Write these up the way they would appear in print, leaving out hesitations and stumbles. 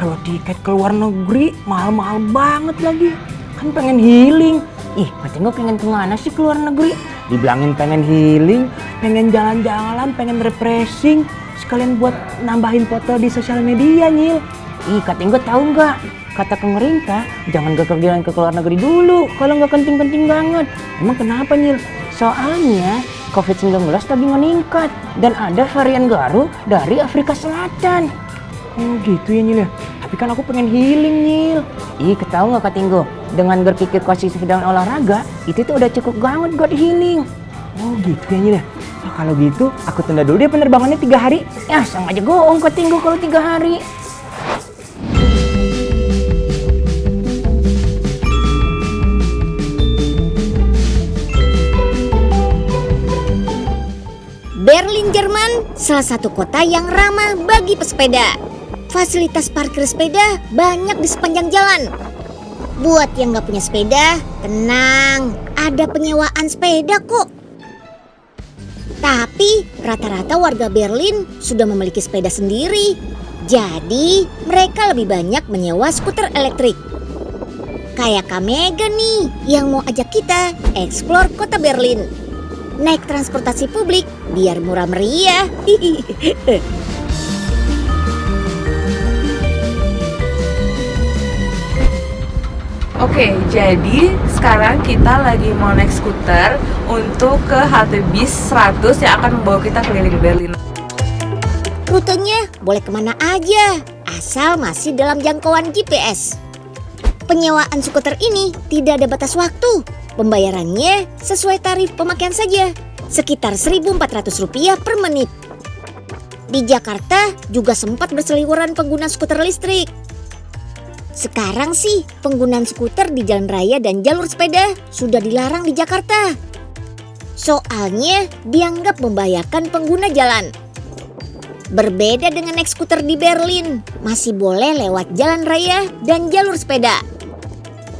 Kalau tiket ke luar negeri mahal-mahal banget lagi. Kan pengen healing. Ih, katanya pengen kemana sih ke luar negeri? Dibilangin pengen healing, pengen jalan-jalan, pengen refreshing. Sekalian buat nambahin foto di sosial media, Nyil. Ih, katanya tahu nggak? Kata pemerintah, jangan jalan ke luar negeri dulu kalau nggak penting-penting banget. Emang kenapa, Nyil? Soalnya COVID-19 lagi meningkat dan ada varian baru dari Afrika Selatan. Oh gitu ya, Nyil ya? Tapi kan aku pengen healing, Nyil. Ih, ketahu nggak Katinggo? Dengan berpikir positif dan olahraga, itu tuh udah cukup banget buat healing. Oh gitu ya, Nyil ya? Nah, kalau gitu, aku tunda dulu deh penerbangannya 3 hari. Ya, sama aja goong Katinggo kalau 3 hari. Berlin, Jerman, salah satu kota yang ramah bagi pesepeda. Fasilitas parkir sepeda banyak di sepanjang jalan. Buat yang gak punya sepeda, tenang, ada penyewaan sepeda kok. Tapi rata-rata warga Berlin sudah memiliki sepeda sendiri. Jadi mereka lebih banyak menyewa skuter elektrik. Kayak Kak Mega nih yang mau ajak kita explore kota Berlin. Naik transportasi publik biar murah meriah. Oke, jadi sekarang kita lagi mau naik skuter untuk ke halte bis 100 yang akan membawa kita keliling Berlin. Rutenya boleh kemana aja, asal masih dalam jangkauan GPS. Penyewaan skuter ini tidak ada batas waktu. Pembayarannya sesuai tarif pemakaian saja, sekitar Rp1.400 per menit. Di Jakarta juga sempat berseliweran pengguna skuter listrik. Sekarang sih penggunaan skuter di jalan raya dan jalur sepeda sudah dilarang di Jakarta. Soalnya dianggap membahayakan pengguna jalan. Berbeda dengan naik skuter di Berlin, masih boleh lewat jalan raya dan jalur sepeda.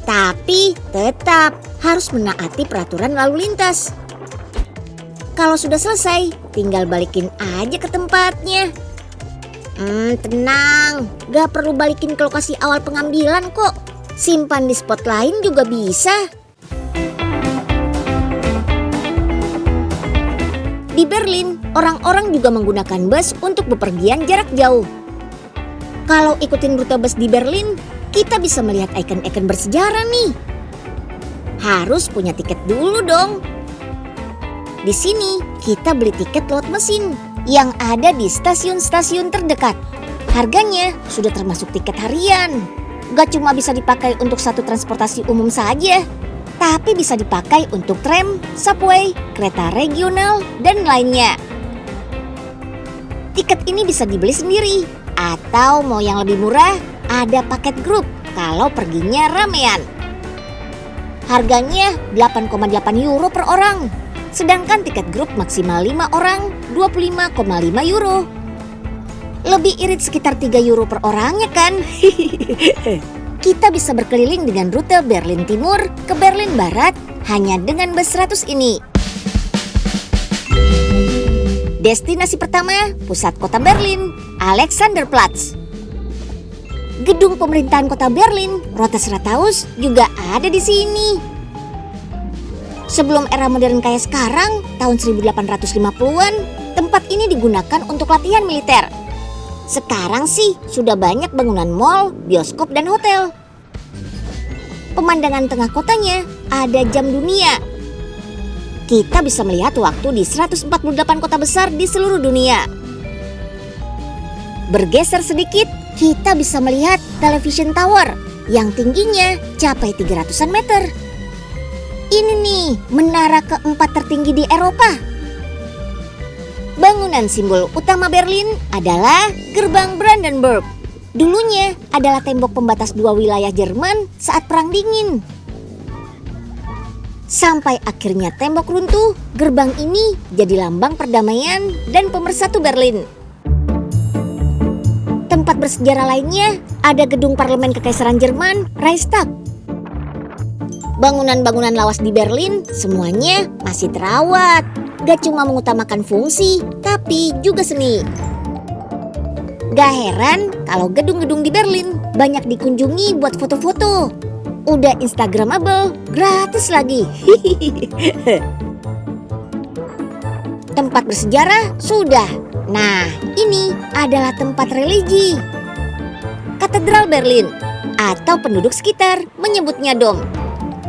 Tapi tetap harus menaati peraturan lalu lintas. Kalau sudah selesai, tinggal balikin aja ke tempatnya. Tenang, gak perlu balikin ke lokasi awal pengambilan kok. Simpan di spot lain juga bisa. Di Berlin, orang-orang juga menggunakan bus untuk bepergian jarak jauh. Kalau ikutin rute bus di Berlin, kita bisa melihat ikon-ikon bersejarah nih. Harus punya tiket dulu dong. Di sini kita beli tiket lewat mesin yang ada di stasiun-stasiun terdekat. Harganya sudah termasuk tiket harian. Gak cuma bisa dipakai untuk satu transportasi umum saja, tapi bisa dipakai untuk tram, subway, kereta regional, dan lainnya. Tiket ini bisa dibeli sendiri, atau mau yang lebih murah, ada paket grup kalau perginya ramean. Harganya 8,8 euro per orang, sedangkan tiket grup maksimal 5 orang 25,5 euro. Lebih irit sekitar 3 euro per orangnya kan? Kita bisa berkeliling dengan rute Berlin Timur ke Berlin Barat hanya dengan bus 100 ini. Destinasi pertama, pusat kota Berlin, Alexanderplatz. Gedung pemerintahan kota Berlin, Rotes Rathaus, juga ada di sini. Sebelum era modern kayak sekarang, tahun 1850-an, tempat ini digunakan untuk latihan militer. Sekarang sih sudah banyak bangunan mall, bioskop, dan hotel. Pemandangan tengah kotanya ada jam dunia. Kita bisa melihat waktu di 148 kota besar di seluruh dunia. Bergeser sedikit, kita bisa melihat television tower yang tingginya capai 300-an meter. Ini nih menara keempat tertinggi di Eropa. Bangunan simbol utama Berlin adalah Gerbang Brandenburg. Dulunya adalah tembok pembatas dua wilayah Jerman saat Perang Dingin. Sampai akhirnya tembok runtuh, gerbang ini jadi lambang perdamaian dan pemersatu Berlin. Tempat bersejarah lainnya ada gedung parlemen Kekaisaran Jerman, Reichstag. Bangunan-bangunan lawas di Berlin semuanya masih terawat. Gak cuma mengutamakan fungsi, tapi juga seni. Gak heran kalau gedung-gedung di Berlin banyak dikunjungi buat foto-foto. Udah Instagramable, gratis lagi. Tempat bersejarah sudah. Nah, ini adalah tempat religi. Katedral Berlin atau penduduk sekitar menyebutnya dom.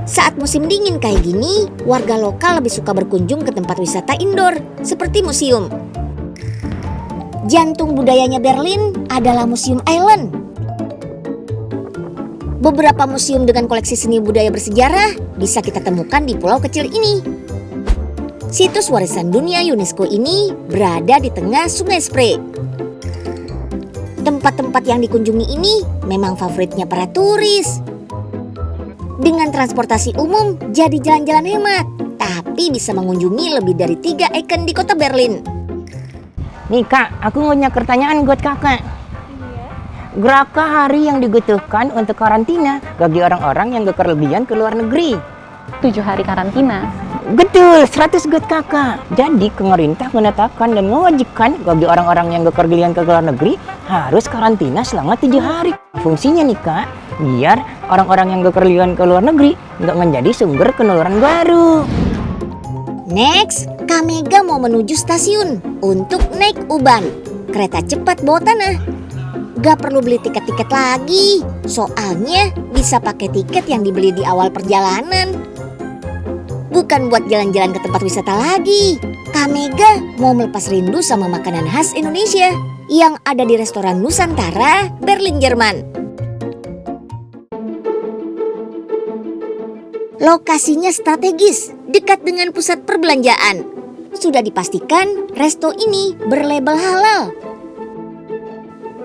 Saat musim dingin kayak gini, warga lokal lebih suka berkunjung ke tempat wisata indoor seperti museum. Jantung budayanya Berlin adalah Museum Island. Beberapa museum dengan koleksi seni budaya bersejarah bisa kita temukan di pulau kecil ini. Situs warisan dunia UNESCO ini berada di tengah Sungai Spree. Tempat-tempat yang dikunjungi ini memang favoritnya para turis. Dengan transportasi umum jadi jalan-jalan hemat, tapi bisa mengunjungi lebih dari 3 icon di kota Berlin. Nih kak, aku punya pertanyaan buat kakak. Berapa hari yang dibutuhkan untuk karantina bagi orang-orang yang berpergian ke luar negeri? 7 hari karantina. Betul, 100 buat kakak. Jadi pemerintah menetapkan dan mewajibkan bagi orang-orang yang berpergian ke luar negeri harus karantina selama 7 hari. Fungsinya nih kak, biar orang-orang yang berpergian ke luar negeri nggak menjadi sumber penularan baru. Next, Kamega mau menuju stasiun untuk naik U-Bahn, kereta cepat bawah tanah. Gak perlu beli tiket-tiket lagi, soalnya bisa pakai tiket yang dibeli di awal perjalanan. Bukan buat jalan-jalan ke tempat wisata lagi. Kamega mau melepas rindu sama makanan khas Indonesia yang ada di restoran Nusantara, Berlin, Jerman. Lokasinya strategis, dekat dengan pusat perbelanjaan. Sudah dipastikan resto ini berlabel halal.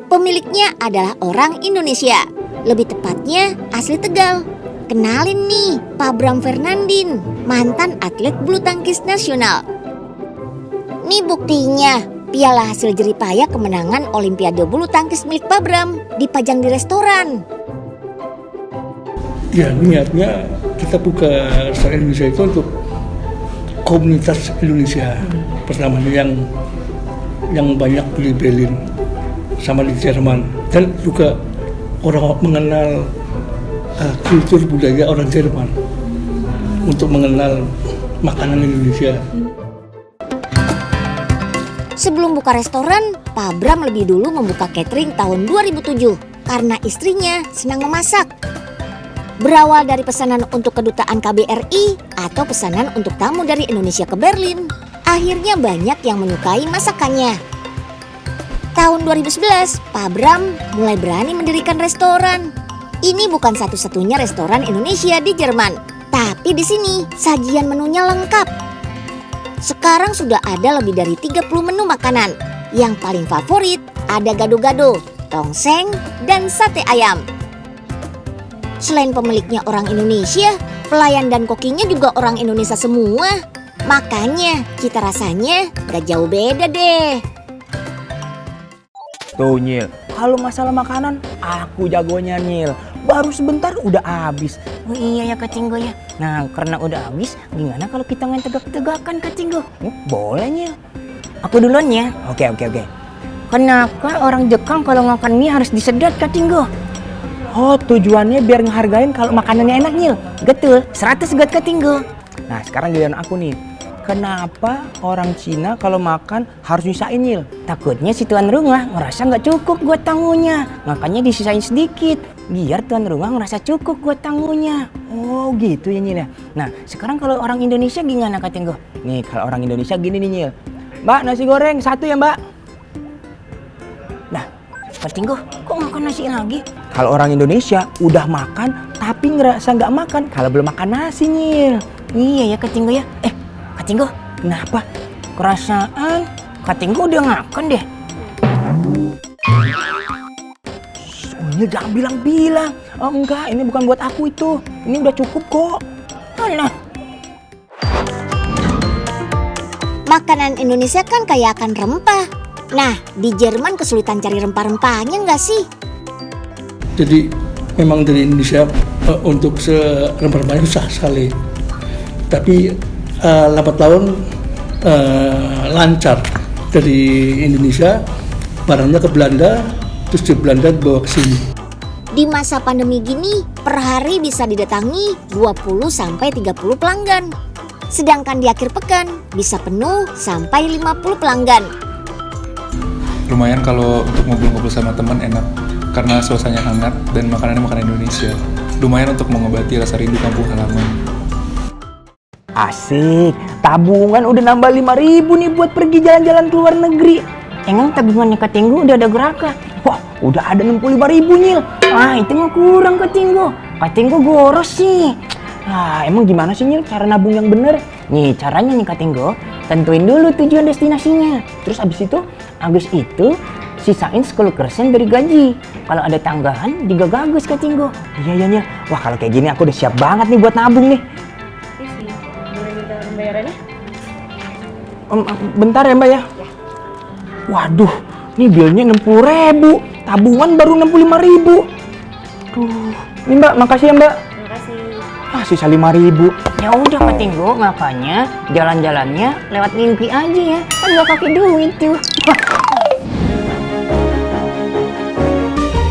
Pemiliknya adalah orang Indonesia, lebih tepatnya asli Tegal. Kenalin nih, Pak Bram Fernandin, mantan atlet bulu tangkis nasional. Nih buktinya, piala hasil jeripaya kemenangan Olimpiade bulu tangkis milik Pak Bram dipajang di restoran. Ya, niatnya kita buka restoran Indonesia itu untuk komunitas Indonesia pertama yang banyak di Berlin sama di Jerman, dan juga orang mengenal kultur budaya orang Jerman untuk mengenal makanan Indonesia. Sebelum buka restoran, Pak Bram lebih dulu membuka catering tahun 2007 karena istrinya senang memasak. Berawal dari pesanan untuk kedutaan KBRI atau pesanan untuk tamu dari Indonesia ke Berlin, akhirnya banyak yang menyukai masakannya. Tahun 2011, Pak Bram mulai berani mendirikan restoran. Ini bukan satu-satunya restoran Indonesia di Jerman, tapi di sini sajian menunya lengkap. Sekarang sudah ada lebih dari 30 menu makanan. Yang paling favorit ada gado-gado, tongseng, dan sate ayam. Selain pemiliknya orang Indonesia, pelayan dan kokinya juga orang Indonesia semua. Makanya cita rasanya gak jauh beda deh. Tuh Nyil, kalau masalah makanan, aku jagonya Nyil. Baru sebentar udah habis. Oh iya ya Kacinggo ya. Nah karena udah habis, gimana kalau kita main tegak-tegakan Kacinggo? Boleh Nyil. Aku duluan ya. Oke. Kenapa orang Jepang kalau makan mie harus disedot Kacinggo? Oh tujuannya biar ngehargain kalau makanannya enak Nyil. Betul, 100 buat Kacinggo. Nah sekarang giliran aku nih. Kenapa orang Cina kalau makan harus nyusahin Nyil? Takutnya si tuan rumah ngerasa nggak cukup buat tamunya. Makanya disisain sedikit. Biar tuan rumah ngerasa cukup buat tamunya. Oh gitu ya Nyil ya. Nah sekarang kalau orang Indonesia gimana Kacinggo? Nih kalau orang Indonesia gini nih Nyil. Mbak nasi goreng 1 ya mbak. Nah Kacinggo kok makan nasi lagi? Kalau orang Indonesia udah makan tapi ngerasa nggak makan kalau belum makan nasi Nyil. Iya ya Kacinggo ya. Kacinggo kenapa? Kerasaan Kacinggo udah makan deh. Nyil jangan bilang-bilang. Oh enggak, ini bukan buat aku itu. Ini udah cukup kok. Alah. Makanan Indonesia kan kaya akan rempah. Nah, di Jerman kesulitan cari rempah-rempahnya nggak sih? Jadi memang dari Indonesia untuk rempah-rempahnya susah sekali. Tapi lambat laun lancar dari Indonesia barangnya ke Belanda, terus di Belanda dibawa ke sini. Di masa pandemi gini, per hari bisa didatangi 20-30 pelanggan. Sedangkan di akhir pekan bisa penuh sampai 50 pelanggan. Lumayan kalau untuk ngobrol-ngobrol sama teman enak, karena suasananya hangat dan makanannya makanan Indonesia. Lumayan untuk mengobati rasa rindu kampung halaman. Asik, tabungan udah nambah 5.000 nih buat pergi jalan-jalan ke luar negeri. Emang tabungannya Kak Tenggo udah ada gerakan? Wah, udah ada 65.000 Nyil. Ah, itu mah kurang Kak Tenggo. Kak Tenggo boros sih. Ah, emang gimana sih Nyil cara nabung yang bener? Nih, caranya nih Kak Tenggo, tentuin dulu tujuan destinasinya. Terus abis itu sisain 10% dari gaji. Kalau ada tanggahan, digagas Kak Tenggo. Iya Nyil. Wah, kalau kayak gini aku udah siap banget nih buat nabung nih. Boleh minta pembayarannya? Bentar ya Mbak ya. Waduh, nih bilnya 60.000, tabungan baru 65.000. Duh, ini Mbak, makasih ya Mbak. Makasih. Ah, sisa 5.000. Ya udah Kak Tenggo, makanya jalan-jalannya lewat mimpi aja ya. Kan nggak pakai duit tuh.